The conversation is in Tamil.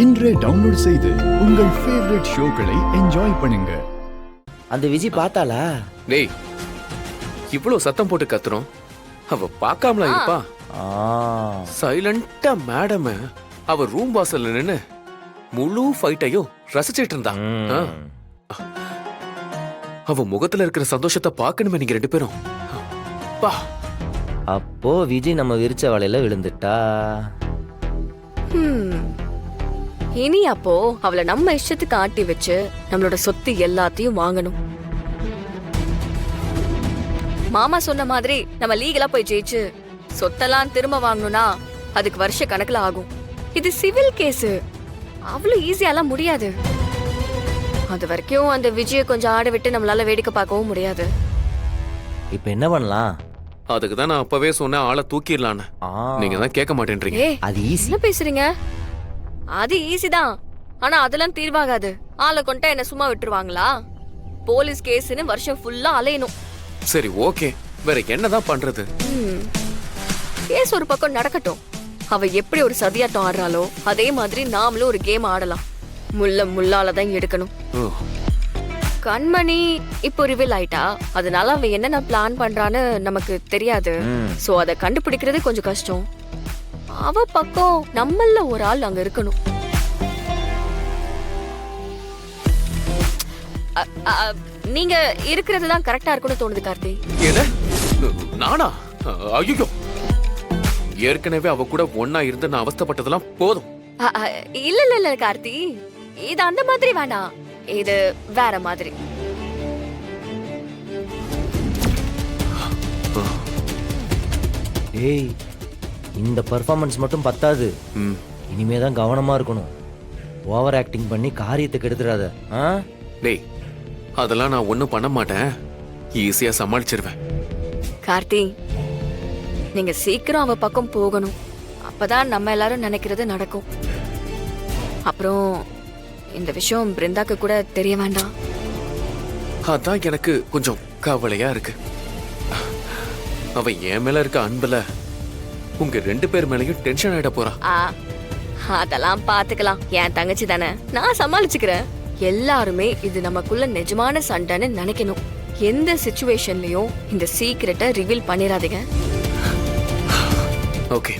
இன்றே டவுன்லோட் செய்து உங்கள் ஃபேவரட் ஷோக்களை என்ஜாய் பண்ணுங்க. அந்த விஜய் பார்த்தாளா? டேய், இவ்வளவு சத்தம் போட்டு கத்துறோம், அவ பார்க்காமலா இருப்பா? சைலண்டா மேடம் அவ ரூம் வாசல்ல நின்னு முழு ஃபைட்டையும் ரசிச்சிட்டு இருந்தா. அவ முகத்துல இருக்கிற சந்தோஷத்தை பார்க்கணுமே நீங்க ரெண்டு பேரும். அப்போ விஜய் நம்ம விரிச்ச வலையில விழுந்துட்டா. இனி அப்போ அவளை நம்ம இஷ்டத்துக்கு ஆட்டி வச்சு நம்மளோட சொத்து எல்லாத்தையும் வாங்கணும். மாமா சொன்ன மாதிரி நம்ம லீகலா போய் ஜெயிச்சு சொத்தெல்லாம் திரும்ப வாங்கணும்னா அதுக்கு வருஷ கணக்குல ஆகும். இது சிவில் கேஸ், அவ்வளவு ஈஸியாலாம் முடியாது. அது வரைக்கும் அந்த விஜய கொஞ்சம் ஆட விட்டு நம்மளால வேடிக்கை பார்க்கவும் முடியாது. இப்ப என்ன பண்ணலாம்? அதுக்கு தான் நான் அப்பவே சொன்ன ஆளை தூக்கிடலான்னு. நீங்க தான் கேட்க மாட்டேன்றீங்க. அது ஈஸி. என்ன பேசுறீங்க? அது ஈஸி தான், ஆனா அதெல்லாம் தீர்வாகாது. ஆளை கொண்டா என்ன சும்மா விட்டுருவாங்களா? போலீஸ் கேஸ்னு வருஷம் ஃபுல்லா அலையணும். சரி, ஓகே, வேற என்னதான் பண்றது? கேஸ் ஒரு பக்கம் நடக்கட்டும். அவ எப்படி ஒரு சதியாட்டம் ஆடுறாளோ அதே மாதிரி நாமளும் ஒரு கேம் ஆடலாம். முள்ளாலதான் எடுக்கணும். கண்மணி இப்போ ரிவீல் ஆயிட்டா, அதனால அவ என்னென்ன பிளான் பண்றான்னு நமக்கு தெரியாது. சோ அதை கண்டுபிடிக்கிறது கொஞ்சம் கஷ்டம். அவ பக்கம் நம்மள ஒரு ஆள் அங்க இருக்கணும். நீங்க இருக்கிறது தான் கரெக்டா இருக்கும்னு தோணுது கார்த்தி. என்ன நானா? ஐயோ, ஏற்கனவே அவ கூட ஒன்னா இருந்து நான் அவஸ்தைப்பட்டதெல்லாம் போதும். இல்ல இல்ல இல்ல கார்த்தி, இது அந்த மாதிரி வேண்டாம், இது வேற மாதிரி. ஏய், இந்த பெர்ஃபார்மன்ஸ் மட்டும் பத்தாது. இனிமே தான் கவனமா இருக்கணும். ஓவர் ஆக்டிங் பண்ணி காரியத்தை கெடுத்துறாத. டேய், அதெல்லாம் நான் ஒண்ணும் பண்ண மாட்டேன், ஈஸியா சமாளிச்சிருவேன். கார்த்தி, நீங்க சீக்கிரம் அவ பக்கம் போகணும். அப்பதான் நம்ம எல்லாரும் நினைக்கிறது நடக்கும். அப்புறம் இந்த விஷயம் பிருந்தாக்கு கூட தெரிய வேண்டாம். அதான் எனக்கு கொஞ்சம் கவலையா இருக்கு. அவ என் மேல இருக்க அன்புல உங்க ரெண்டு பேர் மேலயும் டென்ஷன் ஆயிட போறா. அதெல்லாம் பாத்துக்கலாம், என் தங்கச்சி தானே, நான் சமாளிச்சுக்கிறேன். எல்லாருமே இது நமக்குள்ள நிஜமான சண்டைன்னு நினைக்கணும். எந்த சிச்சுவேஷன்லயும் இந்த சீக்ரெட்டை ரிவீல் பண்ணிடாதீங்க. ஓகே.